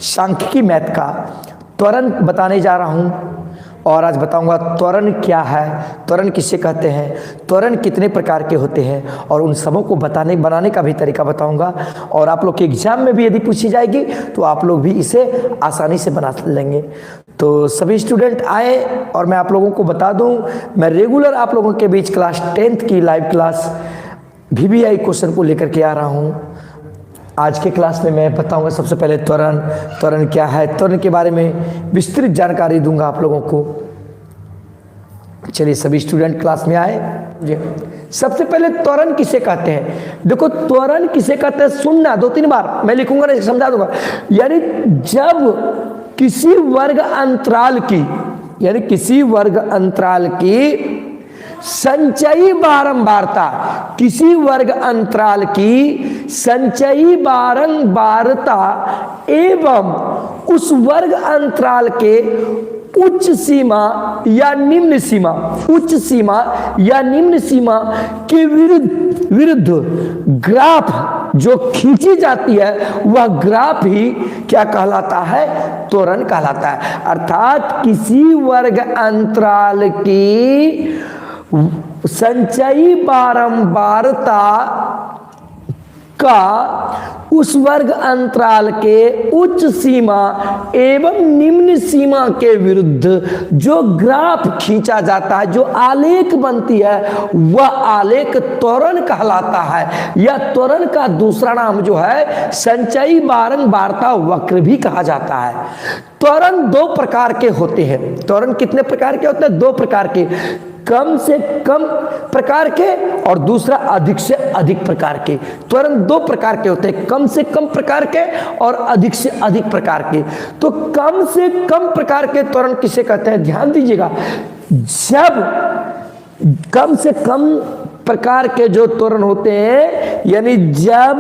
सांख्यिकी मैथ का त्वरण बताने जा रहा हूँ। और आज बताऊंगा त्वरण क्या है, त्वरण किसे कहते हैं, त्वरण कितने प्रकार के होते हैं, और उन सबों को बनाने का भी तरीका बताऊंगा। और आप लोग के एग्जाम में भी यदि पूछी जाएगी तो आप लोग भी इसे आसानी से बना लेंगे। तो सभी स्टूडेंट आए और मैं आप लोगों को बता दूं, मैं रेगुलर आप लोगों के बीच क्लास 10th की लाइव क्लास VBI क्वेश्चन को लेकर के आ रहा हूँ। आज के क्लास में मैं बताऊंगा सबसे पहले त्वरण क्या है, त्वरण के बारे में विस्तृत जानकारी दूंगा आप लोगों को। चलिए सभी स्टूडेंट क्लास में आए। जी, सबसे पहले त्वरण किसे कहते हैं। देखो त्वरण किसे कहते हैं, सुनना 2-3 बार, मैं लिखूंगा ना समझा दूंगा। यानी जब किसी वर्ग अंतराल की संचयी बारंबारता, किसी वर्ग अंतराल की संचयी बारंबारता एवं उस वर्ग अंतराल के उच्च सीमा या निम्न सीमा, उच्च सीमा या निम्न सीमा के विरुद्ध ग्राफ जो खींची जाती है वह ग्राफ ही क्या कहलाता है, त्वरण कहलाता है। अर्थात किसी वर्ग अंतराल की संचयी बारंबारता का उस वर्ग अंतराल के उच्च सीमा एवं निम्न सीमा के विरुद्ध जो ग्राफ खींचा जाता है, जो आलेख बनती है, वह आलेख त्वरण कहलाता है। या त्वरण का दूसरा नाम जो है संचयी बारंबारता वक्र भी कहा जाता है। त्वरण 2 प्रकार के होते हैं। त्वरण कितने प्रकार के होते हैं, 2 प्रकार के, कम से कम प्रकार के और दूसरा अधिक से अधिक प्रकार के। त्वरण 2 प्रकार के होते हैं, कम से कम प्रकार के और अधिक से अधिक प्रकार के। तो कम से कम प्रकार के त्वरण किसे कहते हैं, ध्यान दीजिएगा। जब कम से कम प्रकार के जो त्वरण होते हैं, यानी जब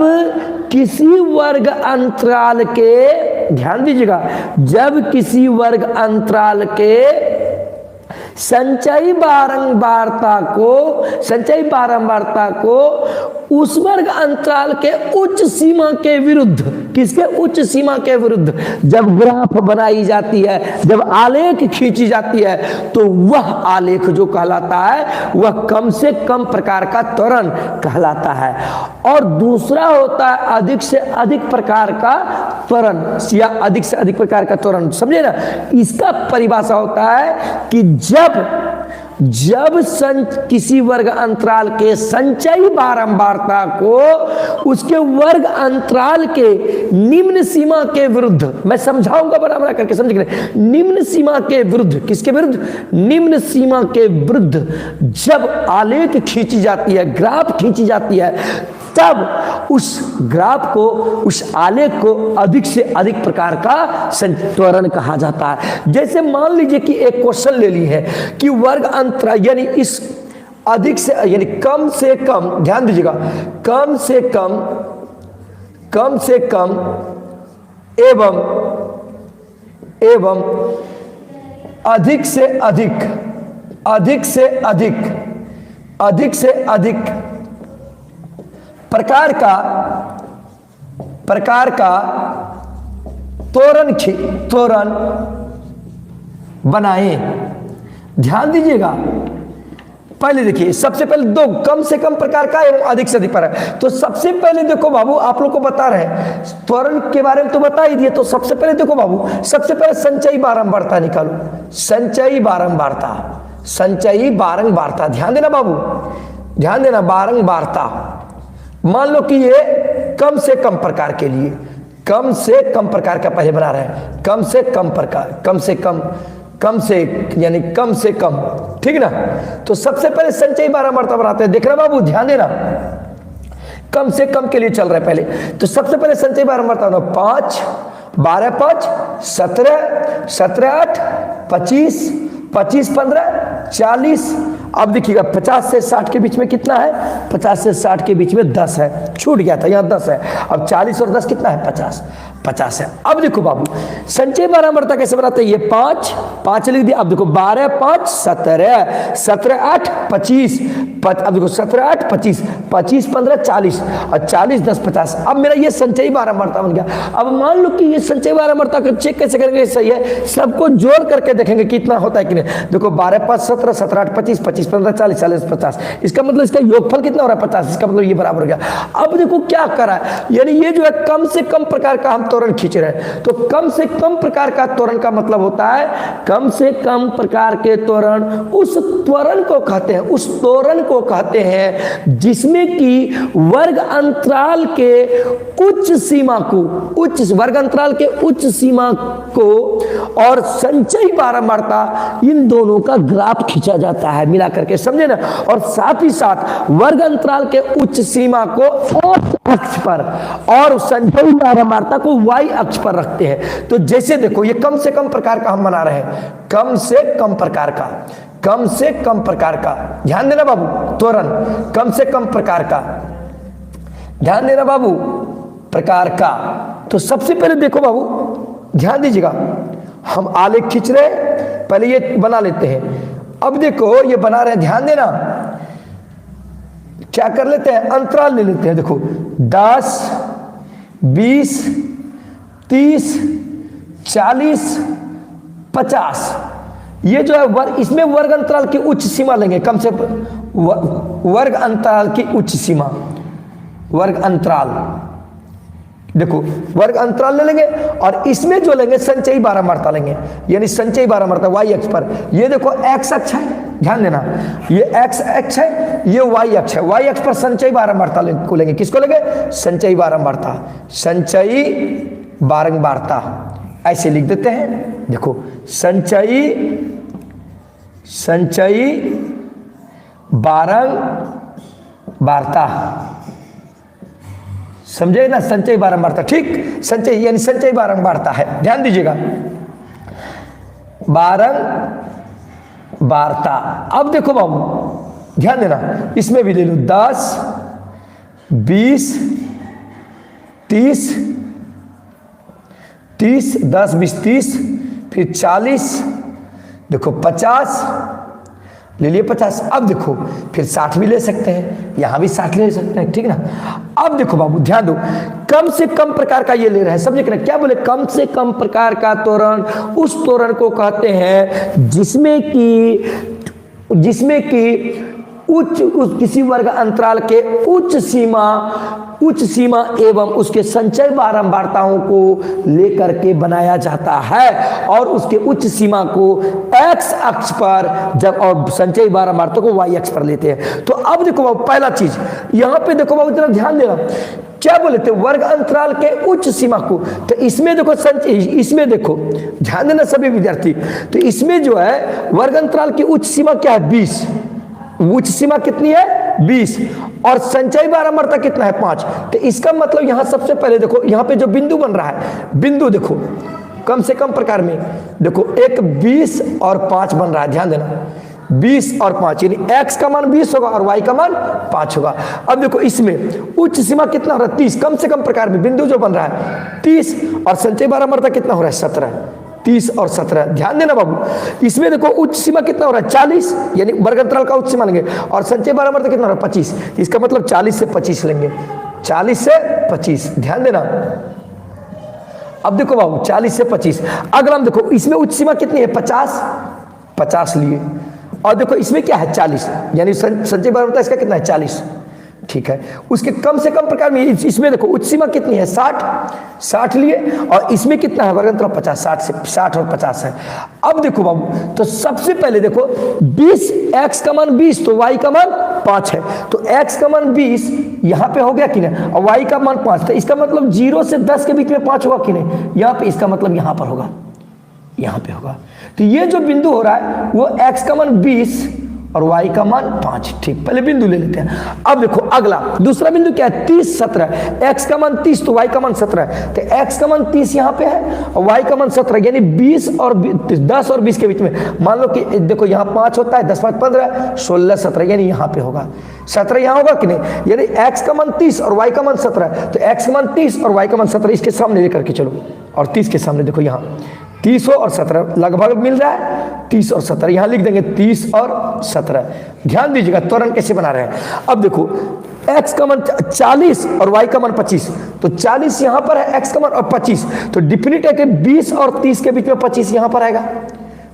किसी वर्ग अंतराल के, ध्यान दीजिएगा, जब किसी वर्ग अंतराल के संचयी बारंबारता को उस वर्ग अंतराल के उच्च सीमा के विरुद्ध, किसके उच्च सीमा के विरुद्ध जब ग्राफ बनाई जाती है, जब आलेख खींची जाती है, तो वह आलेख जो कहलाता है वह कम से कम प्रकार का त्वरण कहलाता है। और दूसरा होता है अधिक से अधिक प्रकार का त्वरण या अधिक से अधिक प्रकार का त्वरण। समझे ना, इसका परिभाषा होता है कि जब किसी वर्ग अंतराल के संचयी बारंबारता को उसके वर्ग अंतराल के निम्न सीमा के विरुद्ध, मैं समझाऊंगा बराबर करके समझ गए, निम्न सीमा के विरुद्ध, किसके विरुद्ध, निम्न सीमा के विरुद्ध जब आलेख खींची जाती है, ग्राफ खींची जाती है, तब उस ग्राफ को, उस आलेख को अधिक से अधिक प्रकार का त्वरण कहा जाता है। जैसे मान लीजिए कि एक क्वेश्चन ले ली है कि वर्ग अंतराल, यानी इस अधिक से, यानी कम से कम, ध्यान दीजिएगा, कम से कम एवं अधिक से अधिक प्रकार का त्वरण बनाए। ध्यान दीजिएगा, पहले देखिए, सबसे पहले 2 कम से कम प्रकार का एवं अधिक से अधिक प्रकार। तो सबसे पहले देखो बाबू, आप लोग को बता रहे हैं त्वरण के बारे में तो बता ही दिए। तो सबसे पहले देखो बाबू, सबसे पहले संचयी बारंबारता निकालो। संचयी बारंबारता, ध्यान देना बाबू, ध्यान देना, बारंबारता। मान लो कि ये कम से कम प्रकार के लिए, कम से कम प्रकार का पहले बना रहे हैं, कम से कम प्रकार, यानी कम से कम, ठीक ना। तो सबसे पहले संचयी बारंबारता बनाते हैं, देखना बाबू, ध्यान देना, कम से कम के लिए चल रहा है पहले। तो सबसे पहले संचयी बारंबारता 5, 12 5 17, 17 8 25, 25 15 40 अब देखिएगा 50 से 60 के बीच में कितना है, 50 से 60 के बीच में 10 है, छूट गया था, यहाँ 10 है। अब 40 और 10 कितना है, 50 है। अब देखो बाबू संचय बारंबारता कैसे बनाते हैं, ये 5 लिख दिया। अब देखो 12 5 17, 17 8 25, अब देखो 17 8 25, 25 15 40 और 40 10 50। अब मेरा ये संचयी बारंबारता बन गया। अब मान लो कि ये संचयी बारंबारता को चेक कैसे करेंगे, सही है, सबको जोड़ करके देखेंगे कितना होता है कि नहीं। देखो 12 5 17, 17 8 25, 25 15 40, 40 50, इसका मतलब इसका योगफल कितना हो रहा है, 50, इसका मतलब ये बराबर हो गया। अब देखो क्या करा है, यानी ये जो है कम से कम प्रकार का हम त्वरण खींच रहे हैं। तो कम से कम प्रकार का त्वरण का मतलब होता है, कम से कम प्रकार के त्वरण, उस त्वरण को कहते हैं, उस त्वरण को कहते हैं जिसमें कि वर्ग अंतराल के उच्च सीमा को, उच्च वर्ग अंतराल के उच्च सीमा को और संचयी बारंबारता, इन दोनों का ग्राफ खींचा जाता है मिला करके, समझे ना। और साथ ही साथ वर्ग अंतराल के उच्च सीमा को एक्स अक्ष पर और संचयी बारंबारता को वाई अक्ष पर रखते हैं। तो जैसे देखो ये कम से कम प्रकार का हम बना रहे हैं, कम से कम प्रकार का, कम से कम प्रकार का, ध्यान देना बाबू, त्वरण कम से कम प्रकार का, ध्यान देना बाबू, प्रकार का। तो सबसे पहले देखो बाबू ध्यान दीजिएगा, हम आलेख खींच रहे हैं, पहले ये बना लेते हैं। अब देखो ये बना रहे हैं, ध्यान देना, क्या कर लेते हैं, अंतराल ले लेते हैं। देखो 10 20 30 40 50, ये जो है इसमें वर्ग अंतराल की उच्च सीमा लेंगे, कम से वर्ग अंतराल की उच्च सीमा, वर्ग अंतराल, देखो वर्ग अंतराल ले लेंगे और इसमें जो लेंगे संचयी बारंबारता लेंगे, यानी संचयी बारंबारता वाई अक्ष पर। ये देखो एक्स अक्ष है, ध्यान देना, ये एक्स अक्ष है, ये वाई अक्ष है। वाई अक्ष पर संचयी बारंबारता को लेंगे, किसको लेंगे, संचयी बारंबारता, संचयी बारंबारता, ऐसे लिख देते हैं। देखो संचयी बारंबारता, समझे ना, संचयी बारंबारता, ठीक, संचय यानी संचयी बारंबारता है, ध्यान दीजिएगा, बारंबारता। अब देखो बाबू ध्यान देना, इसमें भी ले लो 10 20 30 30, 10 20 30, फिर 40, देखो 50 ले लिए, 50। अब देखो फिर 60 भी ले सकते हैं, यहां भी 60 ले सकते हैं, ठीक ना। अब देखो बाबू ध्यान दो, कम से कम प्रकार का ये ले रहे हैं, समझे कि ना, क्या बोले, कम से कम प्रकार का त्वरण उस त्वरण को कहते हैं जिसमें कि किसी वर्ग अंतराल के उच्च सीमा एवं उसके संचय बारंबारताओं को लेकर के बनाया जाता है, और उसके उच्च सीमा को एक्स अक्ष पर जब और संचय बारंबारता को वाई अक्ष पर लेते हैं। तो अब देखो बाबू पहला चीज यहां पे देखो बाबू, जरा ध्यान देना, क्या बोले थे, वर्ग अंतराल के उच्च सीमा को। तो इसमें देखो इसमें देखो ध्यान देना सभी विद्यार्थी, तो इसमें जो है वर्ग अंतराल की उच्च सीमा क्या है, 20, उच्च सीमा कितनी है 20, और संचयी बारंबारता कितना है 5। तो इसका मतलब यहां सबसे पहले देखो, यहां पे जो बिंदु बन रहा है, बिंदु देखो कम से कम प्रकार में, देखो एक 20 और 5 बन रहा है, ध्यान देना, 20 और 5, यानी x का मान 20 होगा और y का मान 5 होगा। अब देखो इसमें उच्च सीमा कितना हो रहा है 30, कम से कम प्रकार में बिंदु जो बन रहा है 30, और संचयी बारंबारता कितना हो रहा है 17, 30 और 17, ध्यान देना बाबू। इसमें देखो उच्च सीमा कितना हो रहा है 40, यानी वर्ग अंतराल का उच्च सीमा लेंगे, और संचयी बारंबारता कितना हो रहा है 25, इसका मतलब 40 से 25 लेंगे, 40 से 25, ध्यान देना। अब देखो बाबू 40 से 25, अगर हम देखो इसमें उच्च सीमा कितनी है 50 लिए, और देखो इसमें क्या है 40, यानी संचयी बारंबारता इसका कितना है 40, ठीक है। उसके कम से कम प्रकार में इसमें देखो उच्च सीमा कितनी है 60 लिए, और इसमें कितना है वर्ग अंतराल 50, 60 और 50 है। अब देखो बाबू, तो सबसे पहले देखो 20, x का मान 20 तो y का मान 5 है, तो x का मान 20 यहां पे हो गया कि नहीं, और y का मान 5, तो इसका मतलब 0 से 10 के बीच में 5 होगा कि नहीं, यहां पे इसका मतलब यहां पर होगा, यहां पे होगा। तो ये जो बिंदु हो रहा है वो x का मान 20 और y का मान 5। ठीक, पहले बिंदु ले लेते हैं। अब देखो अगला दूसरा बिंदु क्या है, 30 17, x का मान 30 तो y का मान 17 है, तो x का मान 30 यहाँ पे है और y का मान 17, यानी 20 और 10 और 20 के बीच में। मान लो कि देखो यहाँ 5 होता है, 10 5 15, 16 17, यानी यहाँ पे होगा 17, यहाँ होगा कि नहीं, यानी x का मान 30 और y का मान 17, तो x का मान 30 और y का मान 17 इसके सामने लेकर के चलो, और 30 के सामने देखो यहाँ 30 और 17 लगभग मिल रहा है, 30 और 17 यहाँ लिख देंगे, 30 और 17। ध्यान दीजिएगा त्वरण कैसे बना रहे हैं। अब देखो x का मान 40 और y का मान 25, तो 40 यहाँ पर है x का मान और 25, तो डिफिनिट है कि 20 और 30 के बीच में 25 यहाँ पर आएगा,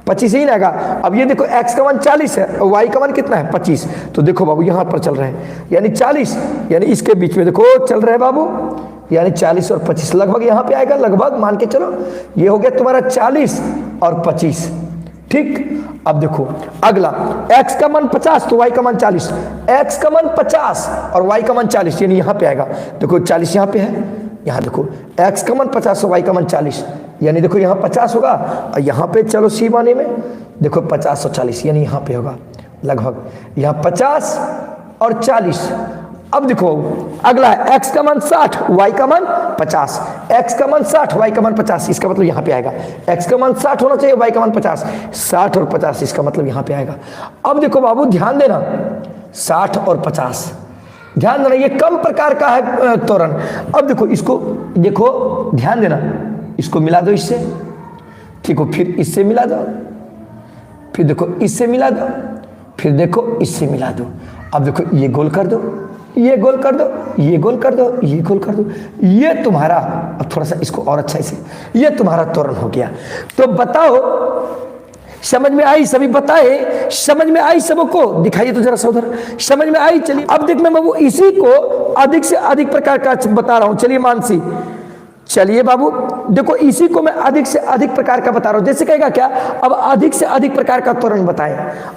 25 ही आएगा। अब ये देखो x का मान 40 है और y का मान कितना है 25, तो देखो बाबू यहाँ पर चल रहे हैं, यानी 40, यानी इसके बीच में देखो चल रहे हैं बाबू, यानी 40 और 25 लगभग यहाँ पे आएगा, लगभग मान के चलो ये हो गया तुम्हारा 40 और 25। ठीक, अब देखो अगला x का मान 50 तो y का मान 40, x का मान 50 और y का मान 40, यानी यहाँ पे आएगा, देखो 40 यहाँ पे है, यहाँ देखो x का मान 50 और y का मान 40, यानी देखो यहाँ 50 होगा और यहाँ पे चलो सी माने में देखो 50 और 40, यानी यहाँ पे होगा लगभग यहाँ 50 और 40। अब देखो अगला है x का मान 60 y का मान 50, x का मान 60 y का मान 50, इसका मतलब यहाँ पे आएगा, x का मान 60 होना चाहिए, y का मान 50, 60 और 50 इसका मतलब यहाँ पे आएगा। अब देखो बाबू ध्यान देना, 60 और 50 ध्यान देना, ये कम प्रकार का है त्वरण। अब देखो इसको देखो ध्यान देना, इसको मिला दो इससे, ठीक हो, फिर इससे मिला दो, फिर देखो इससे मिला दो, फिर देखो इससे मिला दो। अब देखो ये गोल कर दो, ये गोल कर दो, ये गोल कर दो, ये गोल कर दो, ये तुम्हारा, अब थोड़ा सा इसको और अच्छा से, ये तुम्हारा त्वरण हो गया। तो बताओ समझ में आई, सभी बताए समझ में आई, सबको दिखाइए तो जरा उधर, समझ में आई। चलिए अब देख मैं बाबू इसी को अधिक से अधिक प्रकार का बता रहा हूं। चलिए मानसी, चलिए बाबू देखो इसी को मैं अधिक से अधिक प्रकार का बता रहा हूं। जैसे कहेगा क्या, अब अधिक से अधिक प्रकार का त्वरण बताएं,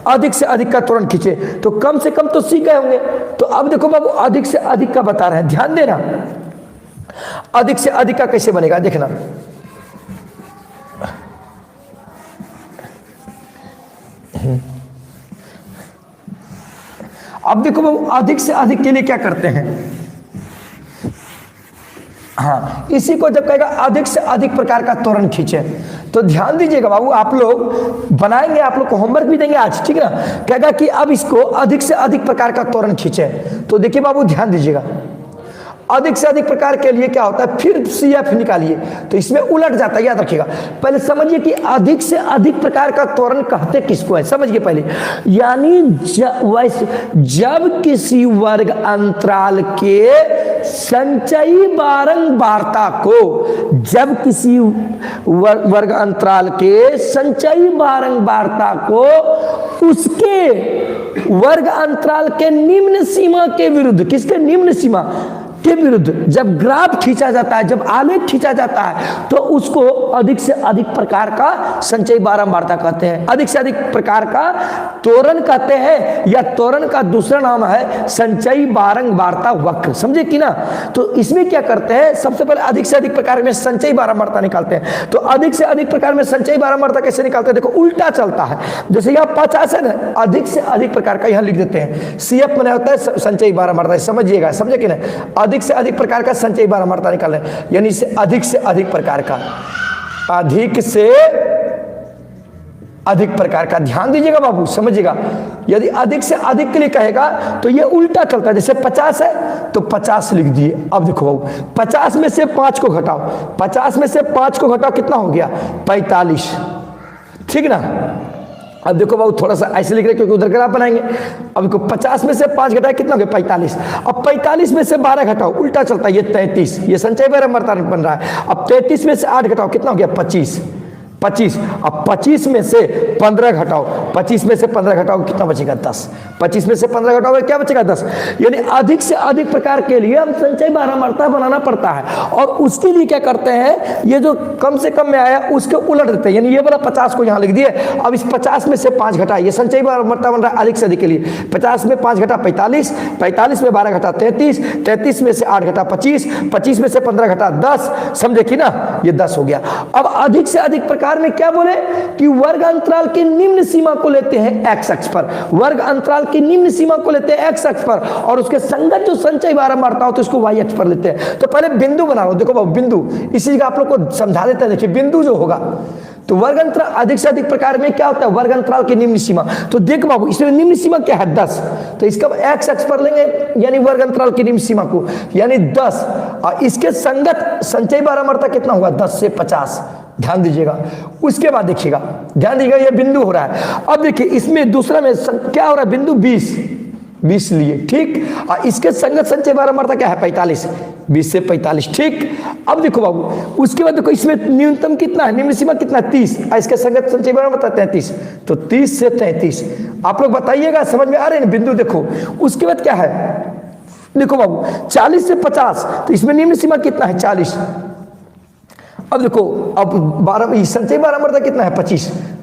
अधिक से अधिक का त्वरण खींचे, तो कम से कम तो सीख गए होंगे। तो अब देखो बाबू अधिक से अधिक का बता रहे हैं, ध्यान देना, अधिक से अधिक का कैसे बनेगा देखना। अब देखो बाबू अधिक से अधिक के लिए क्या करते हैं, हाँ इसी को जब कहेगा अधिक से अधिक प्रकार का त्वरण खींचे, तो ध्यान दीजिएगा बाबू, आप लोग बनाएंगे, आप लोग को होमवर्क भी देंगे आज, ठीक है ना। कहेगा कि अब इसको अधिक से अधिक प्रकार का त्वरण खींचे, तो देखिए बाबू ध्यान दीजिएगा, अधिक से अधिक प्रकार के लिए क्या होता है, फिर CF निकालिए तो इसमें उलट जाता है, याद रखिएगा। पहले समझिए कि अधिक से अधिक प्रकार का त्वरण कहते किसको है, समझिए पहले, यानी जब किसी वर्ग अंतराल के संचयी बारंबारता को, जब किसी वर्ग अंतराल के संचयी बारंबारता को उसके वर्ग अंतराल के निम्न सीमा के विरुद्ध, किसके निम्न सीमा के विरुद्ध जब ग्राफ खींचा जाता है, जब आलेख खींचा जाता है, तो उसको अधिक से अधिक प्रकार का संचयी बारंबारता कहते हैं, अधिक से अधिक प्रकार का त्वरण कहते हैं, या त्वरण का दूसरा नाम है संचयी बारंबारता वक्र, समझे कि ना। तो इसमें क्या करते हैं, सबसे पहले अधिक से अधिक प्रकार में संचयी बारंबारता निकालते हैं। तो अधिक से अधिक प्रकार में संचयी बारंबारता कैसे निकालते हैं, देखो उल्टा चलता है। जैसे यहाँ 50 है ना, अधिक से अधिक प्रकार का यहाँ लिख देते हैं, CF में होता है संचयी बारंबारता, समझिएगा, समझे कि ना। अधिक से अधिक प्रकार का संचयी बारंबारता निकालें, यानी अधिक से अधिक प्रकार का, अधिक से अधिक प्रकार का, ध्यान दीजिएगा बाबू, समझिएगा। यदि अधिक से अधिक के लिए कहेगा तो ये उल्टा चलता है, जैसे 50 है तो 50 लिख दिए। अब देखो बाबू 50 में से 5 को घटाओ, 50 में से 5 को घटाओ कितना हो गया 45, ठीक ना। अब देखो बाबू थोड़ा सा ऐसे लिख रहे क्योंकि उधर ग्राफ बनाएंगे। अब देखो 50 में से 5 घटाए कितना हो गया 45, अब 45 में से 12 घटाओ, उल्टा चलता है, ये 33, ये संचयी बारंबारता बन रहा है। अब 33 में से 8 घटाओ कितना हो गया 25, 25, अब 25 में से 15 घटाओ, 25 में से 15 घटाओ कितना बचेगा 10, 25 में से 15 घटाओ क्या बचेगा 10। यानी अधिक से अधिक प्रकार के लिए हम संचयी बारंबारता बनाना पड़ता है, और उसके लिए क्या करते हैं, ये जो कम से कम में आया उसके उलट देते हैं, यानी ये वाला 50 को यहाँ लिख दिए। अब इस 50 में से 5 घटाए, ये संचयी बारंबारता बन रहा है अधिक से अधिक के लिए। 50 में 5 घटा 45, 45 में 12 घटा 33, 33 में से 8 घटा 25, 25 में से 15 घटा 10, समझे कि ना, ये 10 हो गया। अब अधिक से अधिक प्रकार में क्या बोले कि वर्ग अंतराल की निम्न सीमा को लेते हैं एक्स अक्ष पर, वर्ग अंतराल की निम्न सीमा को लेते हैं एक्स अक्ष पर, और उसके संगत जो संचय बारंबारता हो तो इसको वाई अक्ष पर लेते हैं। तो पहले बिंदु बना लो, देखो बाबू बिंदु, इसी जगह आप लोग को समझा देता है। देखिए बिंदु जो होगा तो वर्ग अंतराल अधिक से अधिक प्रकार में क्या होता है, वर्ग अंतराल की निम्न सीमा। तो देख बाबू इसमें निम्न सीमा क्या है 10, तो इसका एक्स अक्ष पर लेंगे यानी वर्ग अंतराल की निम्न सीमा को यानी 10, और इसके संगत संचय बारंबारता कितना होगा 10 से 50, ध्यान दीजिएगा। उसके बाद देखिएगा, ध्यान दीजिएगा ये बिंदु हो रहा है। अब देखिए इसमें दूसरा में क्या हो रहा है, बिंदु 20 लिए, ठीक। और इसके संगत संचय बारंबारता क्या है 45, 20 से 45, ठीक। अब देखो बाबू उसके बाद देखो इसमें न्यूनतम कितना है, निम्न सीमा कितना है 30, और इसके संगत संचय बारंबारता 33, तो 30 से 33। आप लोग बताइएगा समझ में आ रहे हैं बिंदु। देखो उसके बाद क्या है, देखो बाबू 40 से 50, तो इसमें निम्न सीमा कितना है 40। अब देखो अब 12 संचय बारंबारता कितना है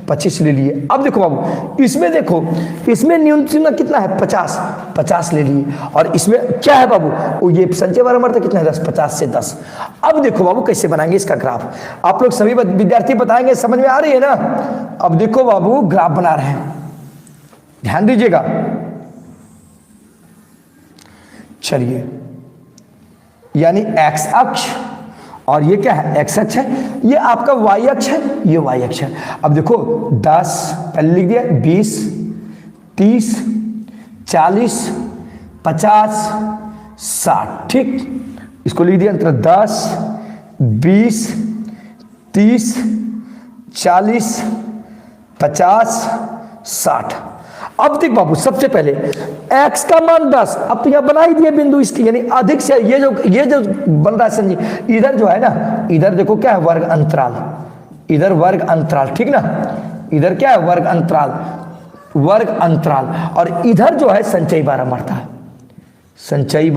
25 ले लिए। अब देखो बाबू इसमें देखो इसमें न्यूनतम सीमा कितना है 50 ले लिए, और इसमें क्या है बाबू ये संचय बारंबारता कितना है 10, 50 से 10। अब देखो बाबू कैसे बनाएंगे इसका ग्राफ, आप लोग सभी विद्यार्थी बताएंगे, समझ में आ रही है ना। अब देखो बाबू ग्राफ बना रहे हैं, ध्यान दीजिएगा। चलिए यानी एक्स अक्ष और ये क्या है एक्स अक्ष है, ये आपका वाई अक्ष है, ये वाई अक्ष है। अब देखो 10 पहले लिख दिया, 20, 30, 40, 50, 60, ठीक। इसको लिख दिया अंतर 10, 20, 30, 40, 50, 60। अब देख बाबू सबसे पहले x का मान 10, अब तो यहां बना ही दिए बिंदु इसकी, यानी अधिक से ये जो बन रहा है संजय, इधर जो है ना, इधर देखो क्या है वर्ग अंतराल, इधर वर्ग अंतराल, ठीक ना, इधर क्या है वर्ग अंतराल, और इधर जो है संचयी बारंबारता, संचयी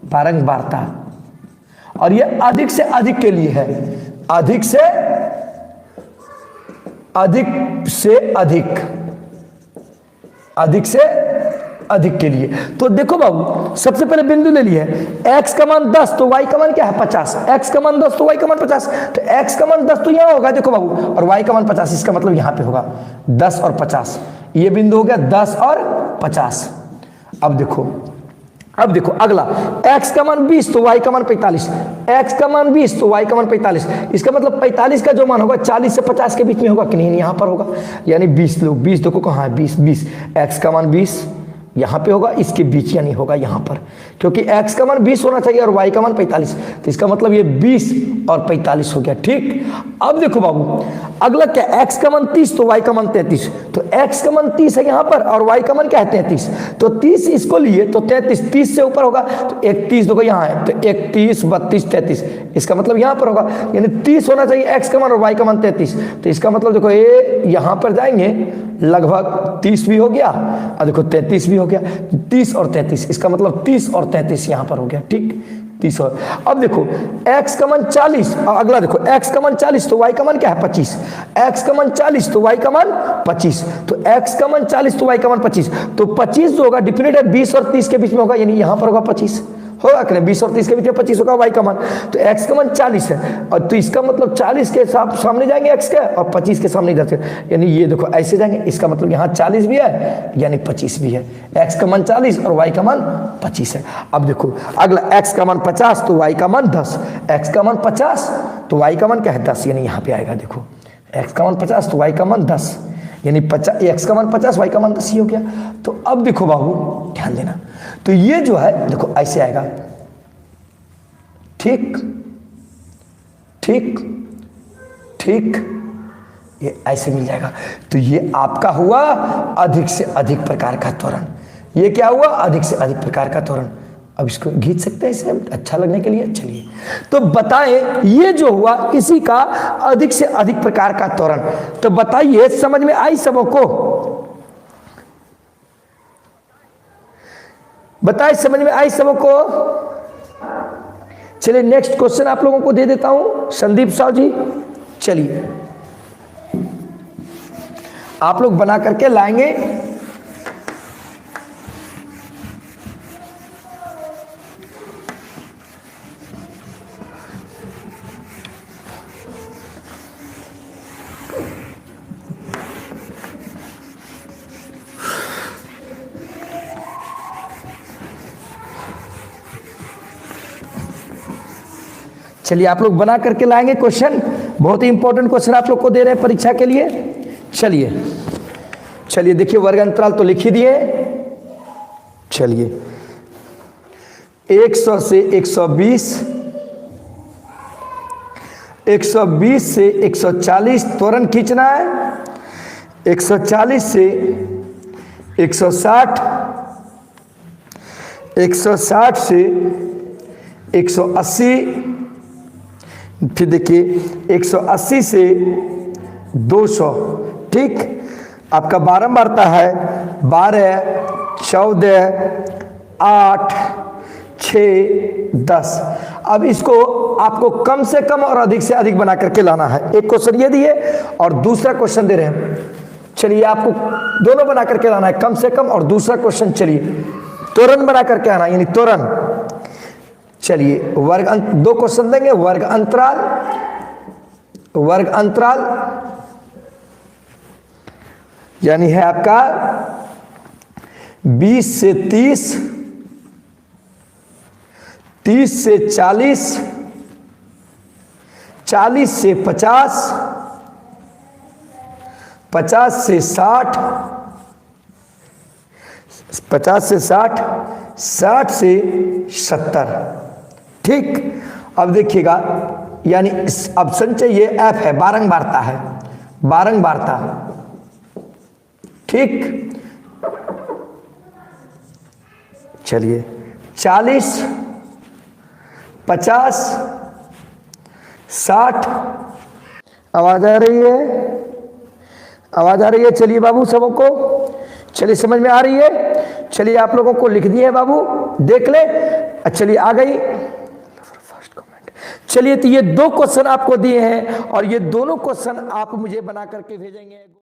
बारंबारता, और ये अधिक से अधिक के लिए है, अधिक से अधिक के लिए। तो देखो बाबू सबसे पहले बिंदु ले लिए, x का मान 10 तो y का मान क्या है 50, x का मान 10 तो y का मान 50, तो x का मान 10 तो यहाँ होगा देखो बाबू, और y का मान 50, इसका मतलब यहाँ पे होगा 10 और 50, ये बिंदु हो गया 10 और 50। अब देखो अगला x का मान 20 तो y का मान 45, x का मान 20 तो y का मान 45, इसका मतलब 45 का जो मान होगा 40 से 50 के बीच में होगा कि नहीं, यहाँ पर होगा, यानी 20 देखो कहाँ है 20, x का मान 20 यहाँ पे होगा, इसके बीच यानी होगा यहाँ पर, क्योंकि x का मान 20 होना चाहिए और y का मान 45, तो इसका मतलब ये 20 और 45 हो गया, ठीक। अब देखो बाबू अगला क्या, x का मान 30 तो y का मान 33, तो x का मान 30 है यहाँ पर और y का मान क्या है 33, तो 30 इसको लिए तो 33, 30 से ऊपर होगा तो 31 देखो यहाँ है, तो 31, 32, 33, इसका मतलब यहाँ पर होगा, यानी 30 होना चाहिए x का मान और y का मान 33, तो इसका मतलब देखो ये यहाँ पर जाएंगे लगभग 30 भी हो गया और देखो 33 भी हो गया, 30 और 33, इसका मतलब 30 और 33 यहाँ पर हो गया, ठीक 30 और। अब देखो x का मान 40, और अगला देखो x का मान 40 तो y का मान क्या है 25, x का मान 40 तो y का मान 25, तो x का मान 40 तो y का मान 25, तो 25 जो होगा डिफिनेट है 20 और 30 के बीच में होगा, यानी यहाँ पर होगा 25 होगा कि नहीं, 20 और 30 के बीच में 25 होगा y का मान, तो x का मान 40 है, और तो इसका मतलब 40 के सामने जाएंगे x के और 25 के सामने इधर से, यानी ये देखो ऐसे जाएंगे, इसका मतलब यहाँ 40 भी है यानी 25 भी है, x का मान 40 और y का मान 25 है। अब देखो अगला x का मान 50 तो y का मान 10, x का मान 50 तो y का मान क्या है 10, यानी यहाँ पे आएगा, देखो x का मान 50 तो y का मान 10, यानी x का मान 50 y का मान 10 ही हो गया। तो अब देखो बाबू ध्यान देना, तो ये जो है देखो ऐसे आएगा, ठीक ठीक ठीक, ये ऐसे मिल जाएगा, तो ये आपका हुआ अधिक से अधिक प्रकार का त्वरण, ये क्या हुआ अधिक से अधिक प्रकार का त्वरण। अब इसको खींच सकते हैं इसे अच्छा लगने के लिए, चलिए तो बताएं ये जो हुआ इसी का अधिक से अधिक प्रकार का त्वरण, तो बताइए समझ में आई सबको, बताइए समझ में आई सबको। चलिए नेक्स्ट क्वेश्चन आप लोगों को दे देता हूं संदीप साहु जी, चलिए आप लोग बना करके लाएंगे। चलिए आप लोग बना करके लाएंगे क्वेश्चन, बहुत ही इंपॉर्टेंट क्वेश्चन आप लोग को दे रहे हैं परीक्षा के लिए। चलिए चलिए देखिए, वर्ग अंतराल तो लिख ही दिए। चलिए 100 से 120, 120 से 140 त्वरण खींचना है, 140 से 160, 160 से 180, फिर देखिए 180 से 200। ठीक, आपका बारंबारता है 12, 14, 8, 6, 10। अब इसको आपको कम से कम और अधिक से अधिक बना करके लाना है। एक क्वेश्चन ये दिए और दूसरा क्वेश्चन दे रहे हैं। चलिए आपको दोनों बना करके लाना है, कम से कम और दूसरा क्वेश्चन। चलिए त्वरण बना करके आना, यानी त्वरण। चलिए दो क्वेश्चन देंगे, वर्ग अंतराल, वर्ग अंतराल यानी है आपका 20 से 30, 30 से 40, 40 से 50, 50 से 60, 50 से 60, 60 से 70। ठीक, अब देखिएगा, यानी अब संचय ये एफ है, बारंबारता है, बारंबारता। ठीक, चलिए 40, 50, 60। आवाज आ रही है, आवाज आ रही है? चलिए बाबू सबको, चलिए समझ में आ रही है? चलिए आप लोगों को लिख दिए बाबू, देख ले। चलिए आ गई। चलिए तो ये दो क्वेश्चन आपको दिए हैं और ये दोनों क्वेश्चन आप मुझे बना करके भेजेंगे।